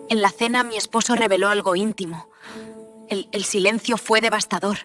En la cena mi esposo reveló algo íntimo. El silencio fue devastador.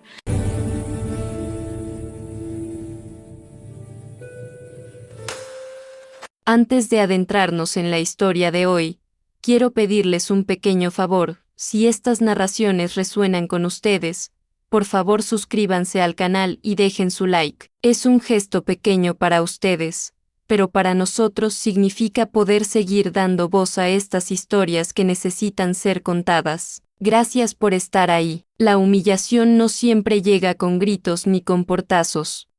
Antes de adentrarnos en la historia de hoy, quiero pedirles un pequeño favor. Si estas narraciones resuenan con ustedes, por favor suscríbanse al canal y dejen su like. Es un gesto pequeño para ustedes, pero para nosotros significa poder seguir dando voz a estas historias que necesitan ser contadas. Gracias por estar ahí. La humillación no siempre llega con gritos ni con portazos.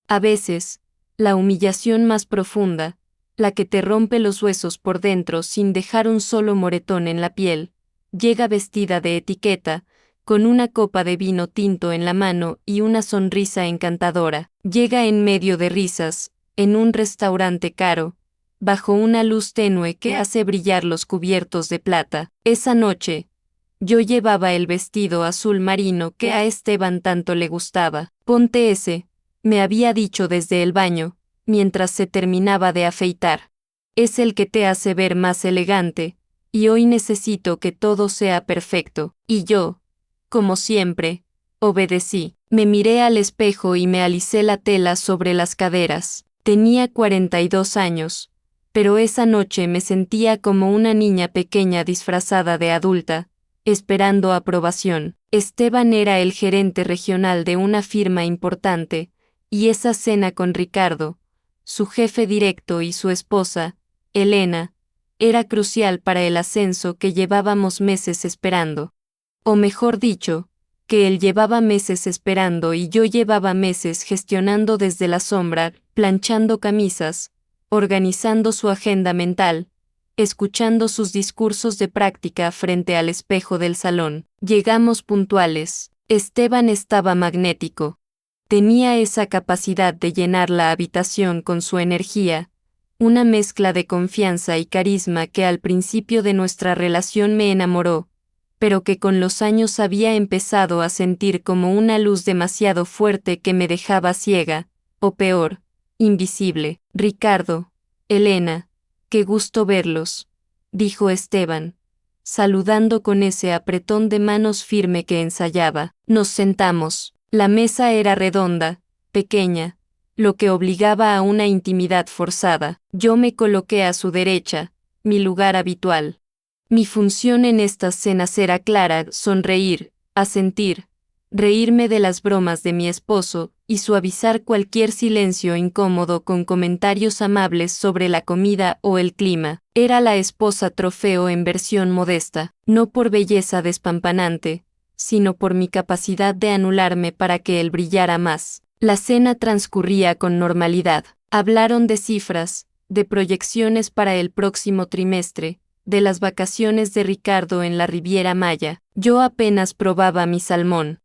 A veces, la humillación más profunda, la que te rompe los huesos por dentro sin dejar un solo moretón en la piel, llega vestida de etiqueta, con una copa de vino tinto en la mano y una sonrisa encantadora. Llega en medio de risas, en un restaurante caro, bajo una luz tenue que hace brillar los cubiertos de plata. Esa noche, yo llevaba el vestido azul marino que a Esteban tanto le gustaba. Ponte ese, me había dicho desde el baño, mientras se terminaba de afeitar. Es el que te hace ver más elegante, y hoy necesito que todo sea perfecto. Y yo, como siempre, obedecí. Me miré al espejo y me alicé la tela sobre las caderas. Tenía 42 años, pero esa noche me sentía como una niña pequeña disfrazada de adulta, esperando aprobación. Esteban era el gerente regional de una firma importante, y esa cena con Ricardo, su jefe directo, y su esposa, Elena, era crucial para el ascenso que llevábamos meses esperando. O mejor dicho, que él llevaba meses esperando y yo llevaba meses gestionando desde la sombra, planchando camisas, organizando su agenda mental, escuchando sus discursos de práctica frente al espejo del salón. Llegamos puntuales. Esteban estaba magnético. Tenía esa capacidad de llenar la habitación con su energía, una mezcla de confianza y carisma que al principio de nuestra relación me enamoró, pero que con los años había empezado a sentir como una luz demasiado fuerte que me dejaba ciega, o peor, invisible. Ricardo, Elena, qué gusto verlos, dijo Esteban, saludando con ese apretón de manos firme que ensayaba. Nos sentamos. La mesa era redonda, pequeña, lo que obligaba a una intimidad forzada. Yo me coloqué a su derecha, mi lugar habitual. Mi función en estas cenas era clara: sonreír, asentir, reírme de las bromas de mi esposo y suavizar cualquier silencio incómodo con comentarios amables sobre la comida o el clima. Era la esposa trofeo en versión modesta, no por belleza despampanante, sino por mi capacidad de anularme para que él brillara más. La cena transcurría con normalidad. Hablaron de cifras, de proyecciones para el próximo trimestre, de las vacaciones de Ricardo en la Riviera Maya. Yo apenas probaba mi salmón.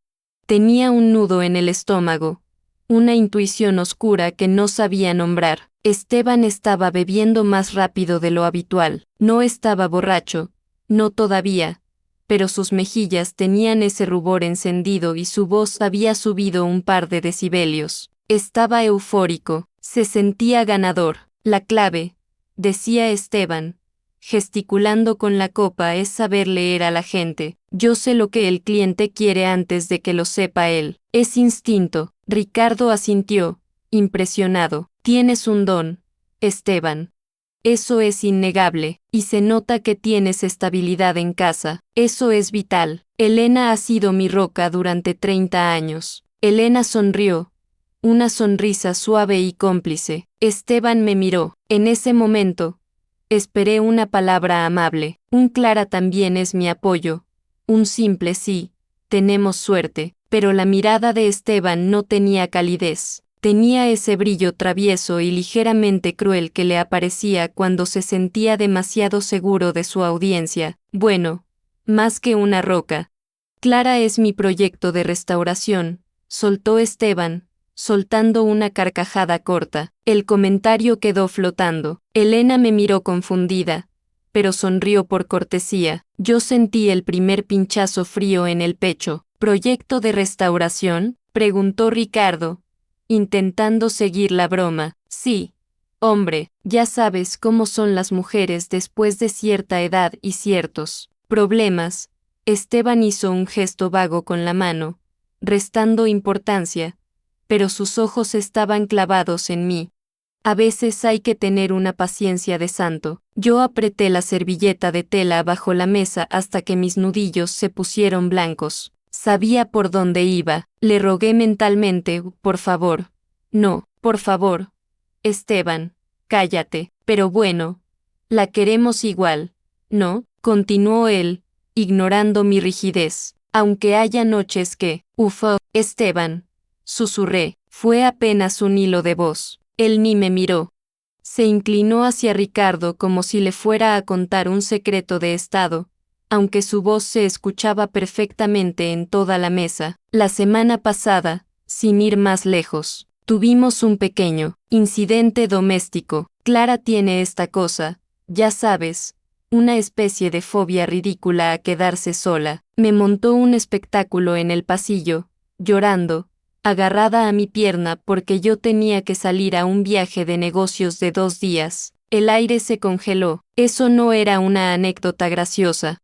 Tenía un nudo en el estómago, una intuición oscura que no sabía nombrar. Esteban estaba bebiendo más rápido de lo habitual. No estaba borracho, no todavía, pero sus mejillas tenían ese rubor encendido y su voz había subido un par de decibelios. Estaba eufórico, se sentía ganador. La clave, decía Esteban, gesticulando con la copa, es saber leer a la gente. Yo sé lo que el cliente quiere antes de que lo sepa él. Es instinto. Ricardo asintió, impresionado. Tienes un don, Esteban. Eso es innegable, y se nota que tienes estabilidad en casa. Eso es vital. Elena ha sido mi roca durante 30 años. Elena sonrió, una sonrisa suave y cómplice. Esteban me miró. En ese momento, esperé una palabra amable. Un Clara también es mi apoyo. Un simple sí, tenemos suerte. Pero la mirada de Esteban no tenía calidez. Tenía ese brillo travieso y ligeramente cruel que le aparecía cuando se sentía demasiado seguro de su audiencia. Bueno, más que una roca. Clara es mi proyecto de restauración, soltó Esteban, soltando una carcajada corta. El comentario quedó flotando. Elena me miró confundida, pero sonrió por cortesía. Yo sentí el primer pinchazo frío en el pecho. ¿Proyecto de restauración?, preguntó Ricardo, intentando seguir la broma. Sí, hombre, ya sabes cómo son las mujeres después de cierta edad y ciertos Problemas. Esteban hizo un gesto vago con la mano, restando importancia, pero sus ojos estaban clavados en mí. A veces hay que tener una paciencia de santo. Yo apreté la servilleta de tela bajo la mesa hasta que mis nudillos se pusieron blancos. Sabía por dónde iba. Le rogué mentalmente, por favor. No, por favor. Esteban, cállate. Pero bueno, la queremos igual, ¿no? Continuó él, ignorando mi rigidez. Aunque haya noches que, Esteban, susurré, fue apenas un hilo de voz. Él ni me miró. Se inclinó hacia Ricardo como si le fuera a contar un secreto de estado, aunque su voz se escuchaba perfectamente en toda la mesa. La semana pasada, sin ir más lejos, tuvimos un pequeño incidente doméstico. Clara tiene esta cosa, ya sabes, una especie de fobia ridícula a quedarse sola. Me montó un espectáculo en el pasillo, llorando, agarrada a mi pierna porque yo tenía que salir a un viaje de negocios de 2 días. El aire se congeló. Eso no era una anécdota graciosa.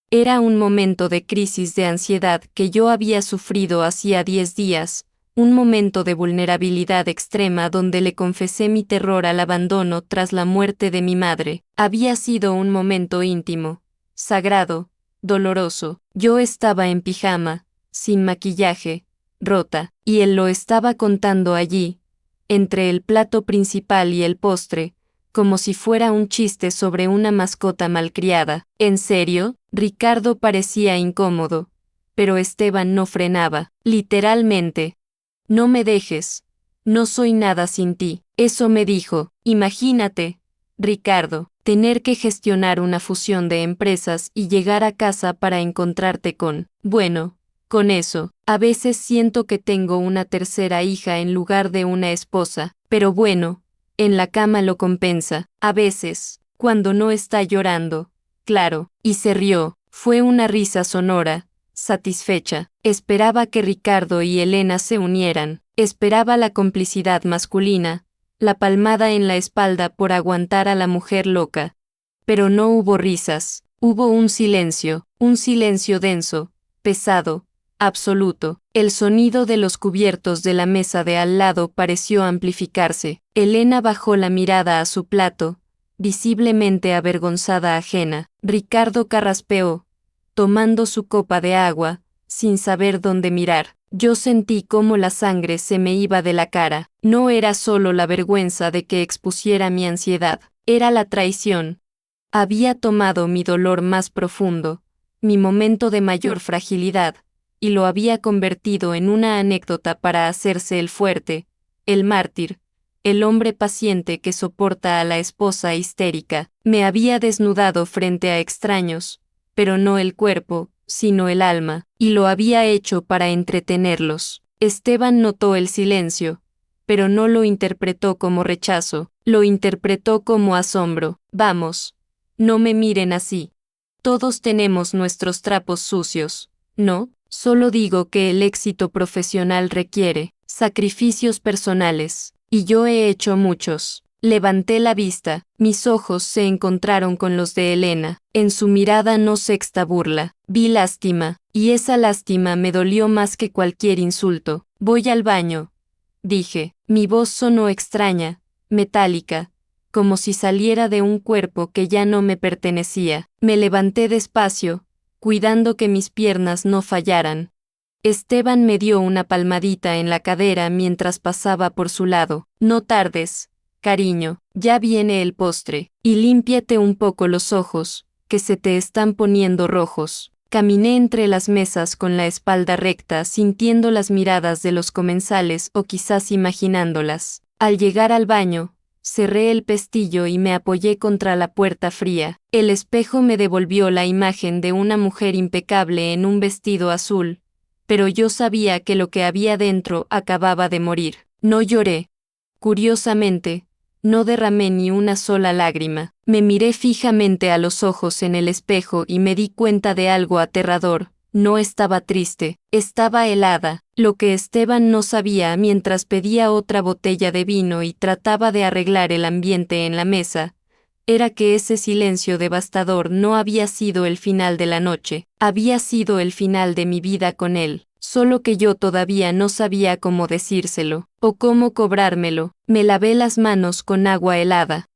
Era un momento de crisis de ansiedad que yo había sufrido hacía 10 días, un momento de vulnerabilidad extrema donde le confesé mi terror al abandono tras la muerte de mi madre. Había sido un momento íntimo, sagrado, doloroso. Yo estaba en pijama, sin maquillaje, rota, y él lo estaba contando allí, entre el plato principal y el postre, como si fuera un chiste sobre una mascota malcriada. ¿En serio? Ricardo parecía incómodo, pero Esteban no frenaba. Literalmente. No me dejes. No soy nada sin ti. Eso me dijo. Imagínate, Ricardo, tener que gestionar una fusión de empresas y llegar a casa para encontrarte con eso. A veces siento que tengo una tercera hija en lugar de una esposa, pero bueno, en la cama lo compensa. A veces, cuando no está llorando. Claro, y se rió. Fue una risa sonora, satisfecha. Esperaba que Ricardo y Elena se unieran. Esperaba la complicidad masculina, la palmada en la espalda por aguantar a la mujer loca. Pero no hubo risas. Hubo un silencio denso, pesado, absoluto. El sonido de los cubiertos de la mesa de al lado pareció amplificarse. Elena bajó la mirada a su plato, visiblemente avergonzada ajena. Ricardo carraspeó, tomando su copa de agua, sin saber dónde mirar. Yo sentí cómo la sangre se me iba de la cara. No era solo la vergüenza de que expusiera mi ansiedad, era la traición. Había tomado mi dolor más profundo, mi momento de mayor fragilidad, y lo había convertido en una anécdota para hacerse el fuerte, el mártir, el hombre paciente que soporta a la esposa histérica. Me había desnudado frente a extraños, pero no el cuerpo, sino el alma, y lo había hecho para entretenerlos. Esteban notó el silencio, pero no lo interpretó como rechazo, lo interpretó como asombro. Vamos, no me miren así. Todos tenemos nuestros trapos sucios, ¿no? Solo digo que el éxito profesional requiere sacrificios personales, y yo he hecho muchos. Levanté la vista, mis ojos se encontraron con los de Elena. En su mirada no sexta burla, vi lástima, y esa lástima me dolió más que cualquier insulto. Voy al baño, dije. Mi voz sonó extraña, metálica, como si saliera de un cuerpo que ya no me pertenecía. Me levanté despacio, cuidando que mis piernas no fallaran. Esteban me dio una palmadita en la cadera mientras pasaba por su lado. No tardes, cariño, ya viene el postre, y límpiate un poco los ojos, que se te están poniendo rojos. Caminé entre las mesas con la espalda recta, sintiendo las miradas de los comensales o quizás imaginándolas. Al llegar al baño, cerré el pestillo y me apoyé contra la puerta fría. El espejo me devolvió la imagen de una mujer impecable en un vestido azul, pero yo sabía que lo que había dentro acababa de morir. No lloré. Curiosamente, no derramé ni una sola lágrima. Me miré fijamente a los ojos en el espejo y me di cuenta de algo aterrador. No estaba triste, estaba helada. Lo que Esteban no sabía mientras pedía otra botella de vino y trataba de arreglar el ambiente en la mesa, era que ese silencio devastador no había sido el final de la noche, había sido el final de mi vida con él, solo que yo todavía no sabía cómo decírselo, o cómo cobrármelo. Me lavé las manos con agua helada.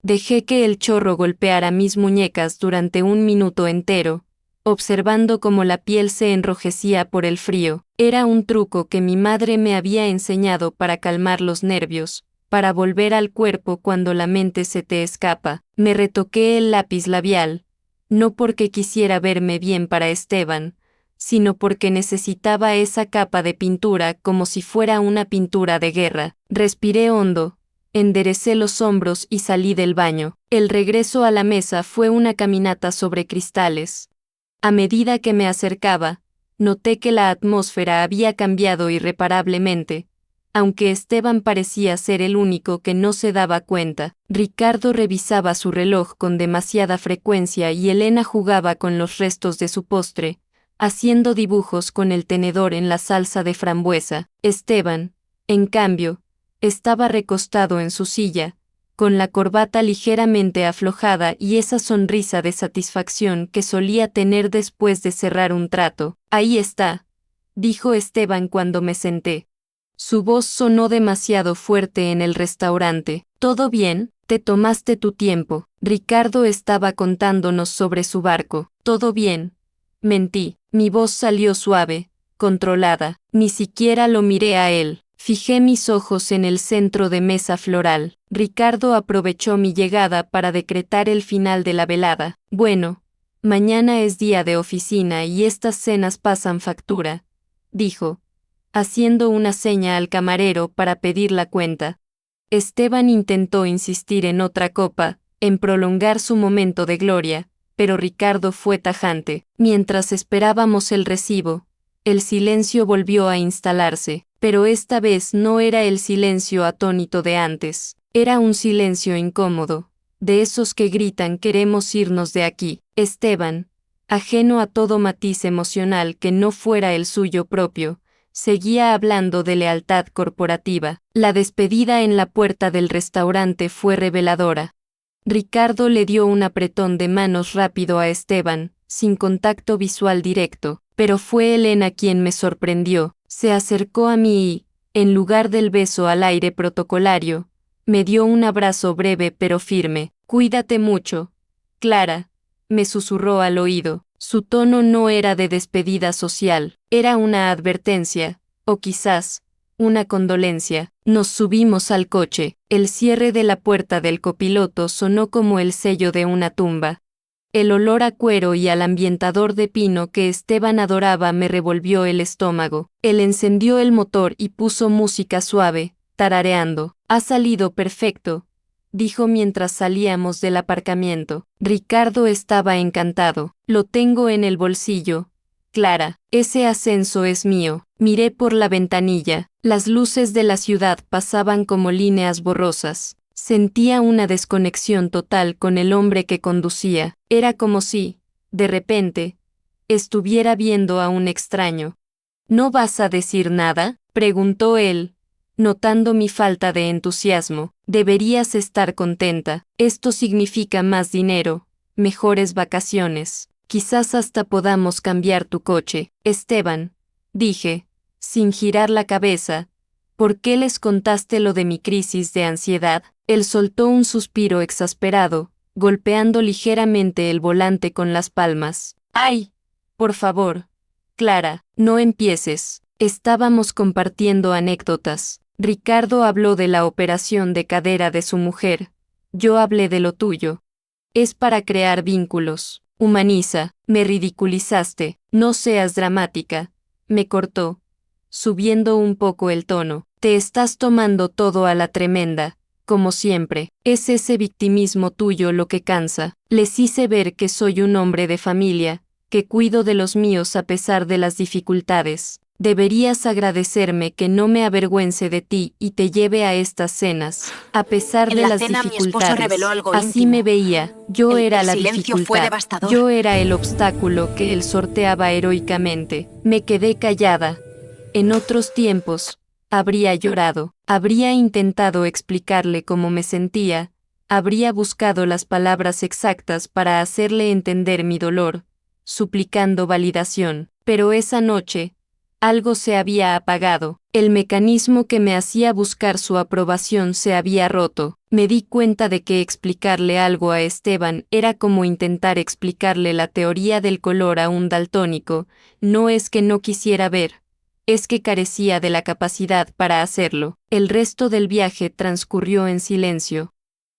Dejé que el chorro golpeara mis muñecas durante un minuto entero, observando cómo la piel se enrojecía por el frío. Era un truco que mi madre me había enseñado para calmar los nervios, para volver al cuerpo cuando la mente se te escapa. Me retoqué el lápiz labial, no porque quisiera verme bien para Esteban, sino porque necesitaba esa capa de pintura como si fuera una pintura de guerra. Respiré hondo, enderecé los hombros y salí del baño. El regreso a la mesa fue una caminata sobre cristales. A medida que me acercaba, noté que la atmósfera había cambiado irreparablemente, aunque Esteban parecía ser el único que no se daba cuenta. Ricardo revisaba su reloj con demasiada frecuencia y Elena jugaba con los restos de su postre, haciendo dibujos con el tenedor en la salsa de frambuesa. Esteban, en cambio, estaba recostado en su silla, con la corbata ligeramente aflojada y esa sonrisa de satisfacción que solía tener después de cerrar un trato. «Ahí está», dijo Esteban cuando me senté. Su voz sonó demasiado fuerte en el restaurante. «¿Todo bien? Te tomaste tu tiempo». Ricardo estaba contándonos sobre su barco. «Todo bien». Mentí. Mi voz salió suave, controlada. Ni siquiera lo miré a él. Fijé mis ojos en el centro de mesa floral. Ricardo aprovechó mi llegada para decretar el final de la velada. «Bueno, mañana es día de oficina y estas cenas pasan factura», dijo, haciendo una seña al camarero para pedir la cuenta. Esteban intentó insistir en otra copa, en prolongar su momento de gloria, pero Ricardo fue tajante. Mientras esperábamos el recibo, el silencio volvió a instalarse, pero esta vez no era el silencio atónito de antes, era un silencio incómodo, de esos que gritan «queremos irnos de aquí». Esteban, ajeno a todo matiz emocional que no fuera el suyo propio, seguía hablando de lealtad corporativa. La despedida en la puerta del restaurante fue reveladora. Ricardo le dio un apretón de manos rápido a Esteban, sin contacto visual directo, pero fue Elena quien me sorprendió. Se acercó a mí y, en lugar del beso al aire protocolario, me dio un abrazo breve pero firme. «Cuídate mucho, Clara», me susurró al oído. Su tono no era de despedida social, era una advertencia, o quizás, una condolencia. Nos subimos al coche. El cierre de la puerta del copiloto sonó como el sello de una tumba. El olor a cuero y al ambientador de pino que Esteban adoraba me revolvió el estómago. Él encendió el motor y puso música suave, tarareando. «Ha salido perfecto», dijo mientras salíamos del aparcamiento. Ricardo estaba encantado. «Lo tengo en el bolsillo, Clara. Ese ascenso es mío». Miré por la ventanilla. Las luces de la ciudad pasaban como líneas borrosas. Sentía una desconexión total con el hombre que conducía. Era como si, de repente, estuviera viendo a un extraño. «¿No vas a decir nada?», preguntó él, notando mi falta de entusiasmo. «Deberías estar contenta. Esto significa más dinero, mejores vacaciones. Quizás hasta podamos cambiar tu coche». «Esteban», dije, sin girar la cabeza, «¿por qué les contaste lo de mi crisis de ansiedad?». Él soltó un suspiro exasperado, golpeando ligeramente el volante con las palmas. «¡Ay! Por favor, Clara, no empieces». Estábamos compartiendo anécdotas. Ricardo habló de la operación de cadera de su mujer. Yo hablé de lo tuyo. Es para crear vínculos. Humaniza. Me ridiculizaste. No seas dramática. Me cortó, subiendo un poco el tono. Te estás tomando todo a la tremenda, como siempre. Es ese victimismo tuyo lo que cansa. Les hice ver que soy un hombre de familia, que cuido de los míos a pesar de las dificultades. Deberías agradecerme que no me avergüence de ti y te lleve a estas cenas, a pesar de las dificultades. Así me veía, yo era la dificultad, yo era el obstáculo que él sorteaba heroicamente. Me quedé callada. En otros tiempos, habría llorado, habría intentado explicarle cómo me sentía, habría buscado las palabras exactas para hacerle entender mi dolor, suplicando validación. Pero esa noche, algo se había apagado. El mecanismo que me hacía buscar su aprobación se había roto. Me di cuenta de que explicarle algo a Esteban era como intentar explicarle la teoría del color a un daltónico. No es que no quisiera ver, es que carecía de la capacidad para hacerlo. El resto del viaje transcurrió en silencio.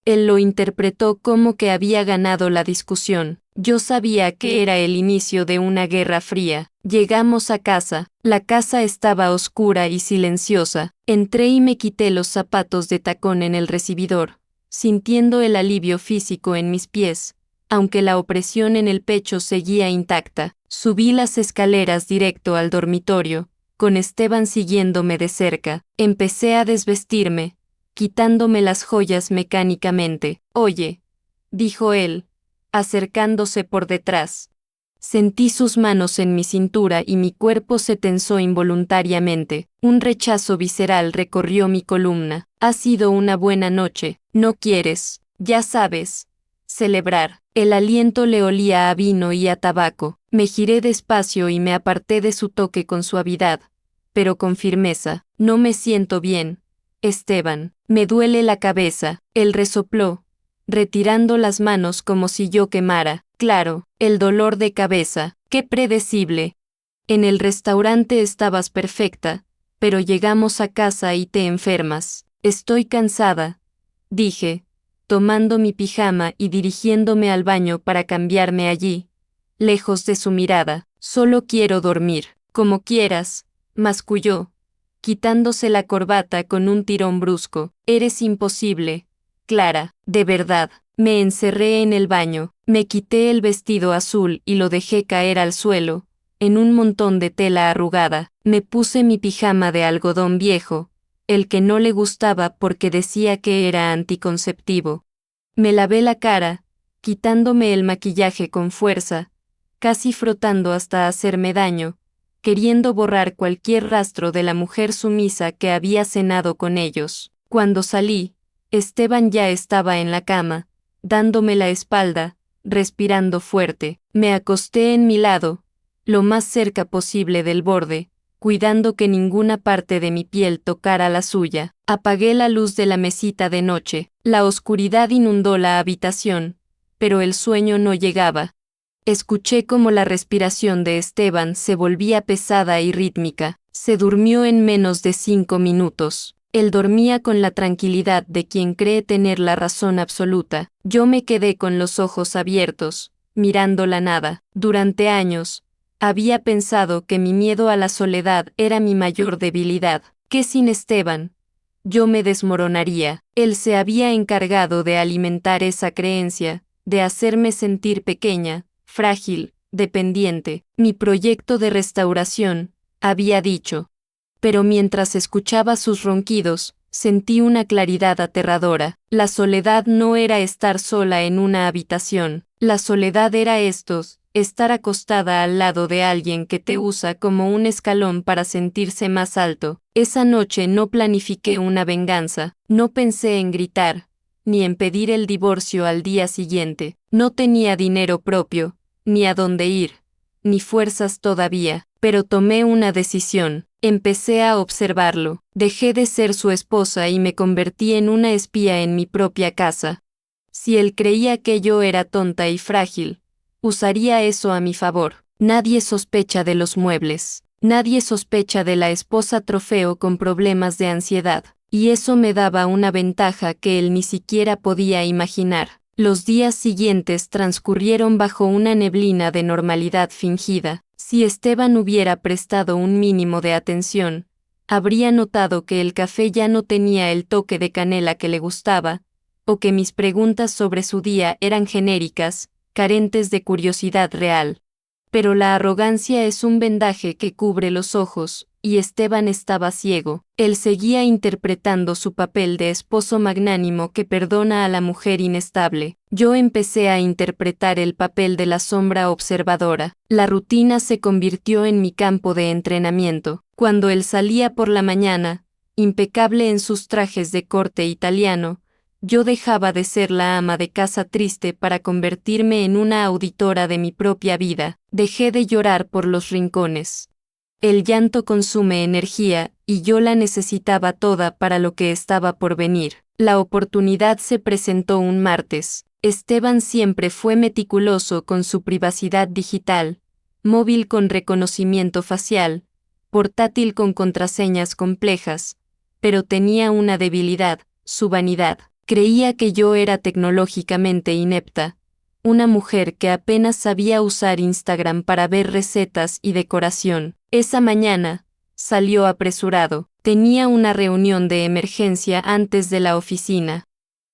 Él lo interpretó como que había ganado la discusión. Yo sabía que era el inicio de una guerra fría. Llegamos a casa. La casa estaba oscura y silenciosa. Entré y me quité los zapatos de tacón en el recibidor, sintiendo el alivio físico en mis pies, aunque la opresión en el pecho seguía intacta. Subí las escaleras directo al dormitorio, con Esteban siguiéndome de cerca. Empecé a desvestirme, quitándome las joyas mecánicamente. «Oye», dijo él, acercándose por detrás. Sentí sus manos en mi cintura y mi cuerpo se tensó involuntariamente. Un rechazo visceral recorrió mi columna. «Ha sido una buena noche, ¿no quieres, ya sabes, celebrar?» El aliento le olía a vino y a tabaco. Me giré despacio y me aparté de su toque con suavidad, pero con firmeza. «No me siento bien, Esteban, me duele la cabeza», él resopló, retirando las manos como si yo quemara. «Claro, el dolor de cabeza, qué predecible. En el restaurante estabas perfecta, pero llegamos a casa y te enfermas». «Estoy cansada», dije, tomando mi pijama y dirigiéndome al baño para cambiarme allí, lejos de su mirada. «Solo quiero dormir». «Como quieras», masculló, quitándose la corbata con un tirón brusco. «Eres imposible, Clara, de verdad». Me encerré en el baño, me quité el vestido azul y lo dejé caer al suelo, en un montón de tela arrugada. Me puse mi pijama de algodón viejo, el que no le gustaba porque decía que era anticonceptivo. Me lavé la cara, quitándome el maquillaje con fuerza, casi frotando hasta hacerme daño, queriendo borrar cualquier rastro de la mujer sumisa que había cenado con ellos. Cuando salí, Esteban ya estaba en la cama, dándome la espalda, respirando fuerte. Me acosté en mi lado, lo más cerca posible del borde, cuidando que ninguna parte de mi piel tocara la suya. Apagué la luz de la mesita de noche. La oscuridad inundó la habitación, pero el sueño no llegaba. Escuché cómo la respiración de Esteban se volvía pesada y rítmica. Se durmió en menos de 5 minutos. Él dormía con la tranquilidad de quien cree tener la razón absoluta. Yo me quedé con los ojos abiertos, mirando la nada. Durante años, había pensado que mi miedo a la soledad era mi mayor debilidad, que sin Esteban, yo me desmoronaría. Él se había encargado de alimentar esa creencia, de hacerme sentir pequeña, frágil, dependiente. Mi proyecto de restauración, había dicho. Pero mientras escuchaba sus ronquidos, sentí una claridad aterradora. La soledad no era estar sola en una habitación. La soledad era estar acostada al lado de alguien que te usa como un escalón para sentirse más alto. Esa noche no planifiqué una venganza, no pensé en gritar, ni en pedir el divorcio al día siguiente. No tenía dinero propio, ni a dónde ir, ni fuerzas todavía, pero tomé una decisión. Empecé a observarlo. Dejé de ser su esposa y me convertí en una espía en mi propia casa. Si él creía que yo era tonta y frágil, usaría eso a mi favor. Nadie sospecha de los muebles. Nadie sospecha de la esposa trofeo con problemas de ansiedad. Y eso me daba una ventaja que él ni siquiera podía imaginar. Los días siguientes transcurrieron bajo una neblina de normalidad fingida. Si Esteban hubiera prestado un mínimo de atención, habría notado que el café ya no tenía el toque de canela que le gustaba, o que mis preguntas sobre su día eran genéricas, carentes de curiosidad real. Pero la arrogancia es un vendaje que cubre los ojos, y Esteban estaba ciego. Él seguía interpretando su papel de esposo magnánimo que perdona a la mujer inestable. Yo empecé a interpretar el papel de la sombra observadora. La rutina se convirtió en mi campo de entrenamiento. Cuando él salía por la mañana, impecable en sus trajes de corte italiano, Yo dejaba de ser la ama de casa triste para convertirme en una auditora de mi propia vida. Dejé de llorar por los rincones. El llanto consume energía, y yo la necesitaba toda para lo que estaba por venir. La oportunidad se presentó un martes. Esteban siempre fue meticuloso con su privacidad digital, móvil con reconocimiento facial, portátil con contraseñas complejas, pero tenía una debilidad, su vanidad. Creía que yo era tecnológicamente inepta, una mujer que apenas sabía usar Instagram para ver recetas y decoración. Esa mañana, salió apresurado. Tenía una reunión de emergencia antes de la oficina.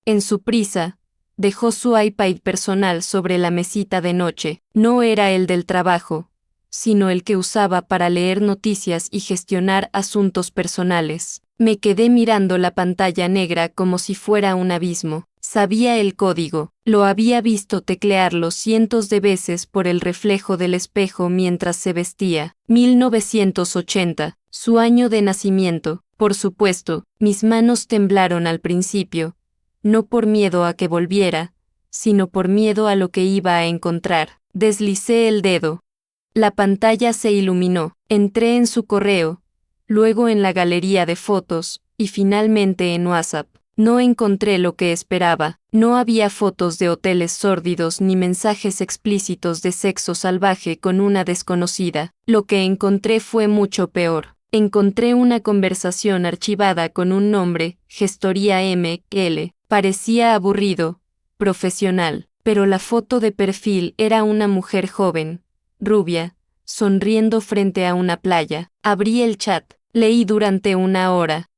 En su prisa, dejó su iPad personal sobre la mesita de noche. No era el del trabajo, sino el que usaba para leer noticias y gestionar asuntos personales. Me quedé mirando la pantalla negra como si fuera un abismo. Sabía el código, lo había visto teclearlo cientos de veces por el reflejo del espejo mientras se vestía. 1980, su año de nacimiento. Por supuesto, mis manos temblaron al principio, no por miedo a que volviera, sino por miedo a lo que iba a encontrar. Deslicé el dedo. La pantalla se iluminó. Entré en su correo, luego en la galería de fotos, y finalmente en WhatsApp. No encontré lo que esperaba. No había fotos de hoteles sórdidos ni mensajes explícitos de sexo salvaje con una desconocida. Lo que encontré fue mucho peor. Encontré una conversación archivada con un nombre, Gestoría ML. Parecía aburrido, profesional, pero la foto de perfil era una mujer joven, rubia, sonriendo frente a una playa. Abrí el chat, leí durante una hora.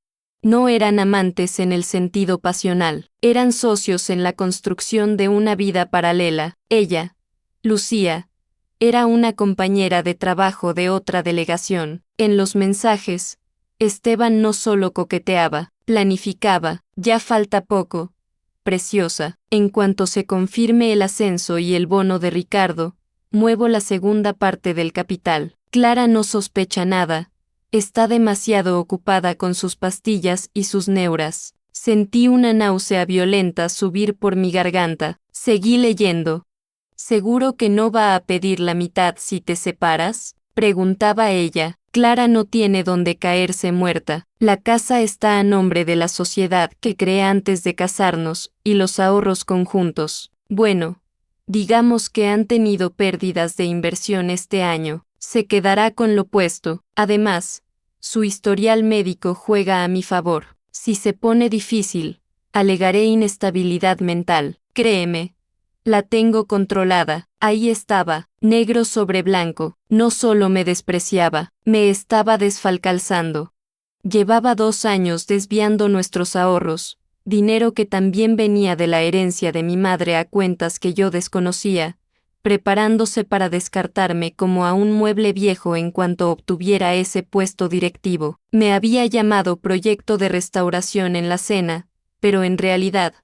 No eran amantes en el sentido pasional, eran socios en la construcción de una vida paralela. Ella, Lucía, era una compañera de trabajo de otra delegación. En los mensajes, Esteban no solo coqueteaba, planificaba. Ya falta poco, preciosa. En cuanto se confirme el ascenso y el bono de Ricardo, muevo la segunda parte del capital. Clara no sospecha nada. Está demasiado ocupada con sus pastillas y sus neuras. Sentí una náusea violenta subir por mi garganta. Seguí leyendo. ¿Seguro que no va a pedir la mitad si te separas?, preguntaba ella. Clara no tiene donde caerse muerta. La casa está a nombre de la sociedad que creé antes de casarnos, y los ahorros conjuntos. Bueno, digamos que han tenido pérdidas de inversión este año. Se quedará con lo puesto. Además, su historial médico juega a mi favor. Si se pone difícil, alegaré inestabilidad mental. Créeme, la tengo controlada. Ahí estaba, negro sobre blanco. No solo me despreciaba, me estaba desfalcalzando. Llevaba 2 años desviando nuestros ahorros, dinero que también venía de la herencia de mi madre a cuentas que yo desconocía, preparándose para descartarme como a un mueble viejo en cuanto obtuviera ese puesto directivo. Me había llamado proyecto de restauración en la cena, pero en realidad,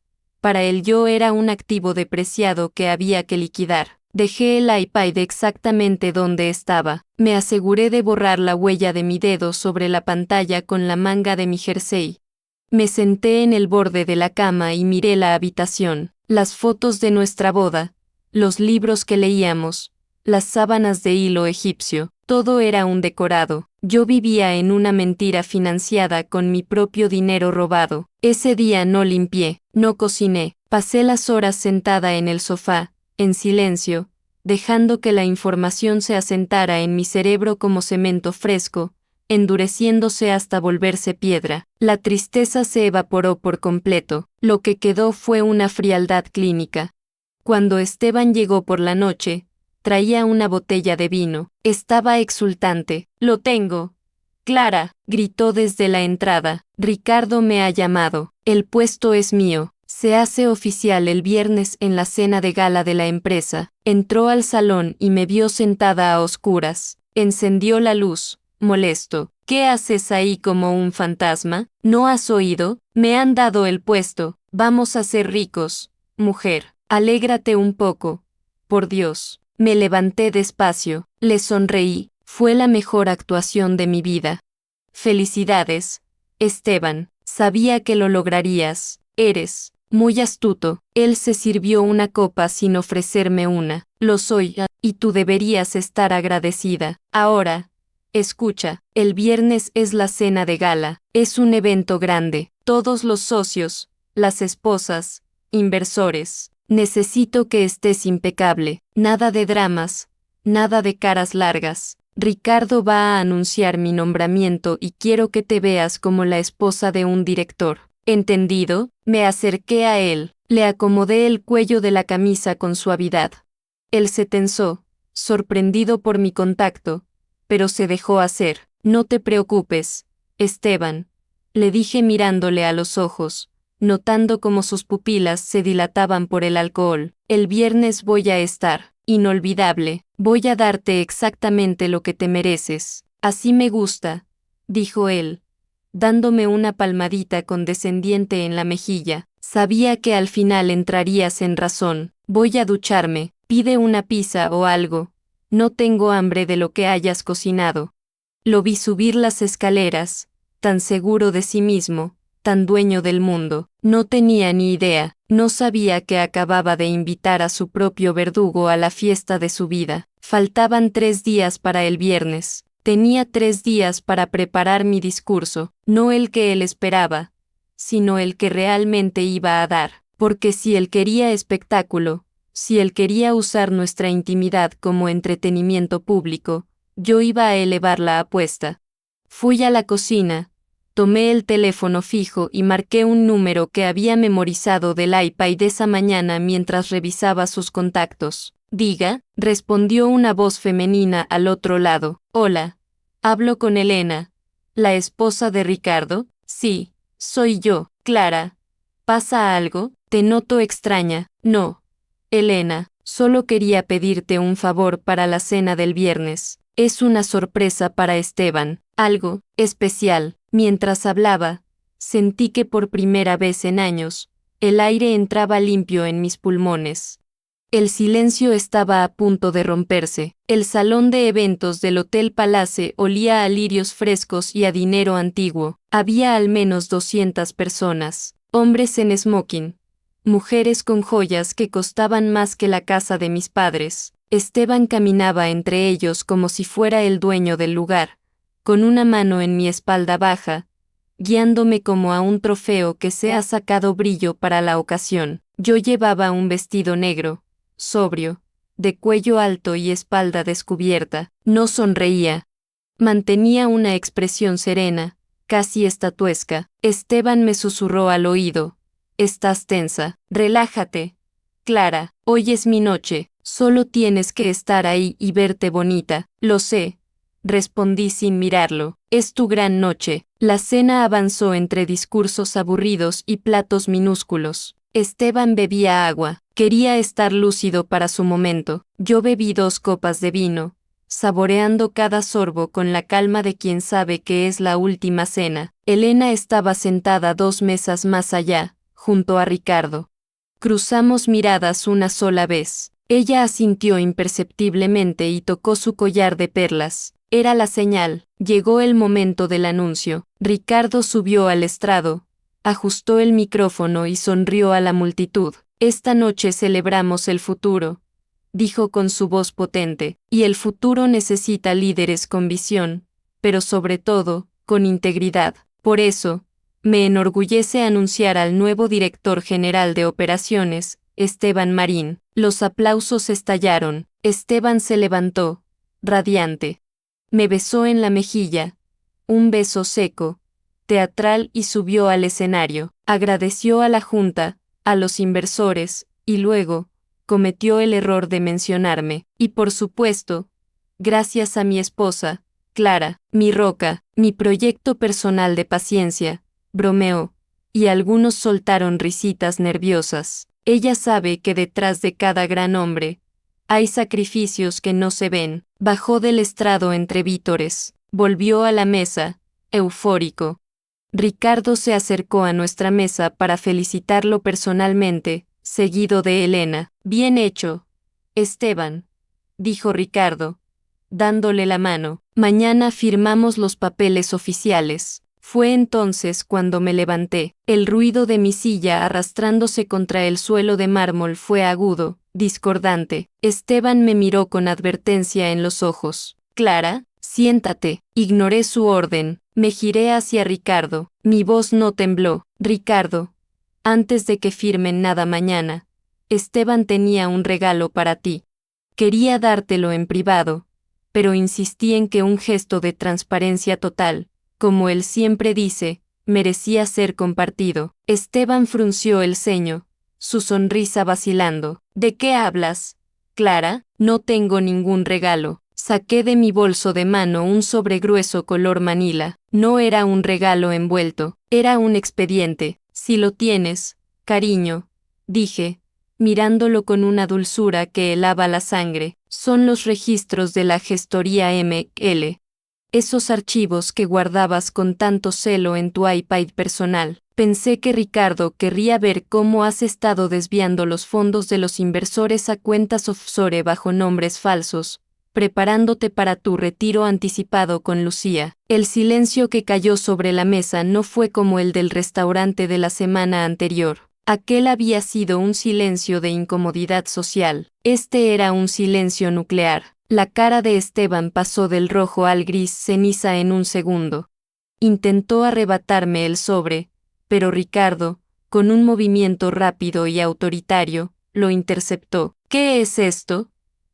para él yo era un activo depreciado que había que liquidar. Dejé el iPad exactamente donde estaba. Me aseguré de borrar la huella de mi dedo sobre la pantalla con la manga de mi jersey. Me senté en el borde de la cama y miré la habitación, las fotos de nuestra boda, los libros que leíamos, las sábanas de hilo egipcio, todo era un decorado. Yo vivía en una mentira financiada con mi propio dinero robado. Ese día no limpié, no cociné, pasé las horas sentada en el sofá, en silencio, dejando que la información se asentara en mi cerebro como cemento fresco, endureciéndose hasta volverse piedra. La tristeza se evaporó por completo, lo que quedó fue una frialdad clínica. Cuando Esteban llegó por la noche, traía una botella de vino. Estaba exultante. «Lo tengo. Clara», gritó desde la entrada. «Ricardo me ha llamado. El puesto es mío. Se hace oficial el viernes en la cena de gala de la empresa». Entró al salón y me vio sentada a oscuras. Encendió la luz, molesto. «¿Qué haces ahí como un fantasma? ¿No has oído? Me han dado el puesto. Vamos a ser ricos, mujer. Alégrate un poco. Por Dios». Me levanté despacio, le sonreí. Fue la mejor actuación de mi vida. «Felicidades, Esteban. Sabía que lo lograrías. Eres Muy astuto. Él se sirvió una copa sin ofrecerme una. Lo soy, y tú deberías estar agradecida. Ahora, escucha, el viernes es la cena de gala. Es un evento grande. Todos los socios, las esposas, inversores. Necesito que estés impecable. Nada de dramas, nada de caras largas. Ricardo va a anunciar mi nombramiento y quiero que te veas como la esposa de un director. ¿Entendido? Me acerqué a él, le acomodé el cuello de la camisa con suavidad. Él se tensó, sorprendido por mi contacto, pero se dejó hacer. No te preocupes, Esteban, le dije mirándole a los ojos, notando cómo sus pupilas se dilataban por el alcohol. El viernes voy a estar inolvidable. Voy a darte exactamente lo que te mereces. Así me gusta, dijo él, dándome una palmadita condescendiente en la mejilla. Sabía que al final entrarías en razón. Voy a ducharme, pide una pizza o algo. No tengo hambre de lo que hayas cocinado. Lo vi subir las escaleras, tan seguro de sí mismo, tan dueño del mundo. No tenía ni idea, no sabía que acababa de invitar a su propio verdugo a la fiesta de su vida. Faltaban 3 días para el viernes. Tenía 3 días para preparar mi discurso, no el que él esperaba, sino el que realmente iba a dar, porque si él quería espectáculo, si él quería usar nuestra intimidad como entretenimiento público, yo iba a elevar la apuesta. Fui a la cocina, tomé el teléfono fijo y marqué un número que había memorizado del iPad esa mañana mientras revisaba sus contactos. Diga, respondió una voz femenina al otro lado. Hola, hablo con Elena, la esposa de Ricardo. Sí, soy yo, Clara. ¿Pasa algo? Te noto extraña. No, Elena, solo quería pedirte un favor para la cena del viernes. Es una sorpresa para Esteban, algo especial. Mientras hablaba, sentí que por primera vez en años, el aire entraba limpio en mis pulmones. El silencio estaba a punto de romperse. El salón de eventos del Hotel Palace olía a lirios frescos y a dinero antiguo. Había al menos 200 personas, hombres en smoking, mujeres con joyas que costaban más que la casa de mis padres. Esteban caminaba entre ellos como si fuera el dueño del lugar, con una mano en mi espalda baja, guiándome como a un trofeo que se ha sacado brillo para la ocasión. Yo llevaba un vestido negro, sobrio, de cuello alto y espalda descubierta. No sonreía. Mantenía una expresión serena, casi estatuesca. Esteban me susurró al oído. Estás tensa. Relájate. Clara, hoy es mi noche. Solo tienes que estar ahí y verte bonita. Lo sé. Respondí sin mirarlo. Es tu gran noche. La cena avanzó entre discursos aburridos y platos minúsculos. Esteban bebía agua. Quería estar lúcido para su momento. Yo bebí 2 copas de vino, saboreando cada sorbo con la calma de quien sabe que es la última cena. Elena estaba sentada 2 mesas más allá, junto a Ricardo. Cruzamos miradas una sola vez. Ella asintió imperceptiblemente y tocó su collar de perlas. Era la señal. Llegó el momento del anuncio. Ricardo subió al estrado, ajustó el micrófono y sonrió a la multitud. Esta noche celebramos el futuro, dijo con su voz potente, y el futuro necesita líderes con visión, pero sobre todo, con integridad. Por eso, me enorgullece anunciar al nuevo director general de operaciones, Esteban Marín. Los aplausos estallaron. Esteban se levantó, radiante. Me besó en la mejilla, un beso seco, teatral, y subió al escenario. Agradeció a la junta, a los inversores, y luego, cometió el error de mencionarme. Y por supuesto, gracias a mi esposa, Clara, mi roca, mi proyecto personal de paciencia, bromeó, y algunos soltaron risitas nerviosas. Ella sabe que detrás de cada gran hombre, hay sacrificios que no se ven. Bajó del estrado entre vítores, volvió a la mesa, eufórico. Ricardo se acercó a nuestra mesa para felicitarlo personalmente, seguido de Elena. Bien hecho, Esteban, dijo Ricardo, dándole la mano. Mañana firmamos los papeles oficiales. Fue entonces cuando me levanté. El ruido de mi silla arrastrándose contra el suelo de mármol fue agudo, discordante. Esteban me miró con advertencia en los ojos. Clara, siéntate. Ignoré su orden. Me giré hacia Ricardo. Mi voz no tembló. Ricardo, antes de que firmen nada mañana, Esteban tenía un regalo para ti. Quería dártelo en privado, pero insistí en que un gesto de transparencia total, como él siempre dice, merecía ser compartido. Esteban frunció el ceño, su sonrisa vacilando. ¿De qué hablas, Clara? No tengo ningún regalo. Saqué de mi bolso de mano un sobre grueso color manila. No era un regalo envuelto, era un expediente. Si lo tienes, cariño, dije, mirándolo con una dulzura que helaba la sangre, son los registros de la gestoría ML. Esos archivos que guardabas con tanto celo en tu iPad personal. Pensé que Ricardo querría ver cómo has estado desviando los fondos de los inversores a cuentas offshore bajo nombres falsos, preparándote para tu retiro anticipado con Lucía. El silencio que cayó sobre la mesa no fue como el del restaurante de la semana anterior. Aquel había sido un silencio de incomodidad social. Este era un silencio nuclear. La cara de Esteban pasó del rojo al gris ceniza en un segundo. Intentó arrebatarme el sobre, pero Ricardo, con un movimiento rápido y autoritario, lo interceptó. ¿Qué es esto,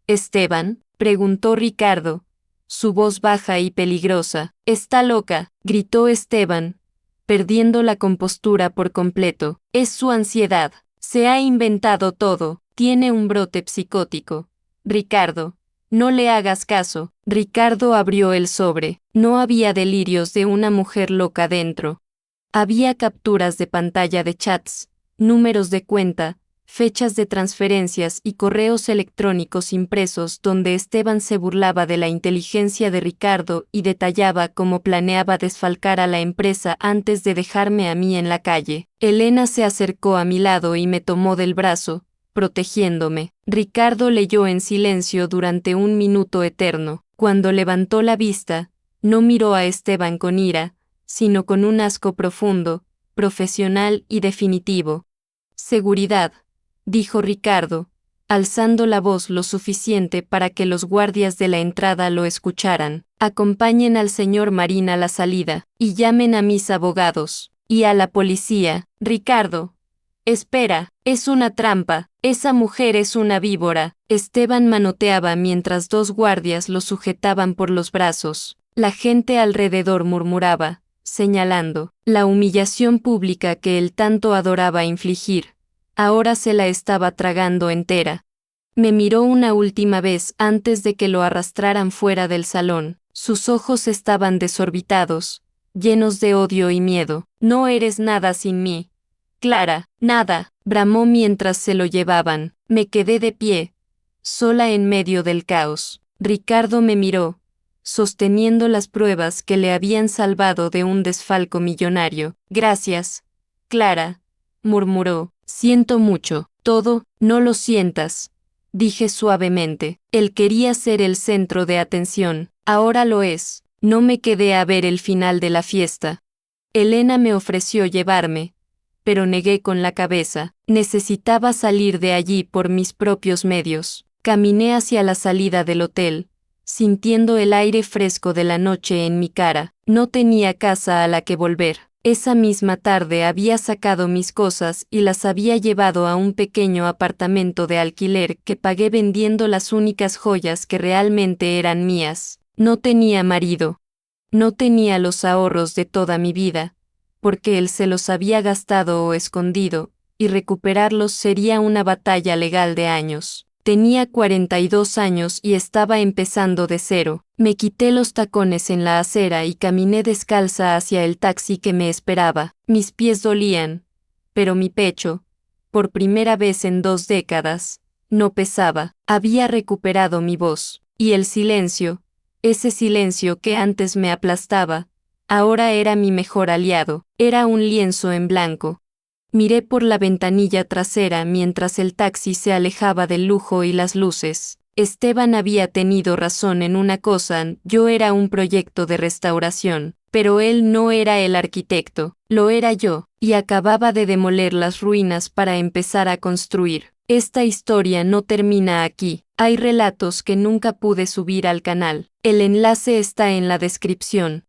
Esteban?, preguntó Ricardo, su voz baja y peligrosa. «Está loca», gritó Esteban, perdiendo la compostura por completo. «Es su ansiedad. Se ha inventado todo. Tiene un brote psicótico. Ricardo, no le hagas caso». Ricardo abrió el sobre. No había delirios de una mujer loca dentro. Había capturas de pantalla de chats, números de cuenta, fechas de transferencias y correos electrónicos impresos donde Esteban se burlaba de la inteligencia de Ricardo y detallaba cómo planeaba desfalcar a la empresa antes de dejarme a mí en la calle. Elena se acercó a mi lado y me tomó del brazo, protegiéndome. Ricardo leyó en silencio durante un minuto eterno. Cuando levantó la vista, no miró a Esteban con ira, sino con un asco profundo, profesional y definitivo. «Seguridad», dijo Ricardo, alzando la voz lo suficiente para que los guardias de la entrada lo escucharan. «Acompañen al señor Marín a la salida, y llamen a mis abogados, y a la policía». «Ricardo, espera, es una trampa, esa mujer es una víbora». Esteban manoteaba mientras dos guardias lo sujetaban por los brazos. La gente alrededor murmuraba, señalando la humillación pública que él tanto adoraba infligir. Ahora se la estaba tragando entera. Me miró una última vez antes de que lo arrastraran fuera del salón. Sus ojos estaban desorbitados, llenos de odio y miedo. «No eres nada sin mí, Clara, nada», bramó mientras se lo llevaban. Me quedé de pie, sola en medio del caos. Ricardo me miró, sosteniendo las pruebas que le habían salvado de un desfalco millonario. «Gracias, Clara», murmuró. «Siento mucho». «Todo, no lo sientas», dije suavemente. Él quería ser el centro de atención. Ahora lo es. No me quedé a ver el final de la fiesta. Elena me ofreció llevarme, pero negué con la cabeza. Necesitaba salir de allí por mis propios medios. Caminé hacia la salida del hotel, sintiendo el aire fresco de la noche en mi cara. No tenía casa a la que volver. Esa misma tarde había sacado mis cosas y las había llevado a un pequeño apartamento de alquiler que pagué vendiendo las únicas joyas que realmente eran mías. No tenía marido. No tenía los ahorros de toda mi vida, porque él se los había gastado o escondido, y recuperarlos sería una batalla legal de años. Tenía 42 años y estaba empezando de cero. Me quité los tacones en la acera y caminé descalza hacia el taxi que me esperaba. Mis pies dolían, pero mi pecho, por primera vez en 2 décadas, no pesaba. Había recuperado mi voz, y el silencio, ese silencio que antes me aplastaba, ahora era mi mejor aliado. Era un lienzo en blanco. Miré por la ventanilla trasera mientras el taxi se alejaba del lujo y las luces. Esteban había tenido razón en una cosa, yo era un proyecto de restauración, pero él no era el arquitecto, lo era yo, y acababa de demoler las ruinas para empezar a construir. Esta historia no termina aquí, hay relatos que nunca pude subir al canal. El enlace está en la descripción.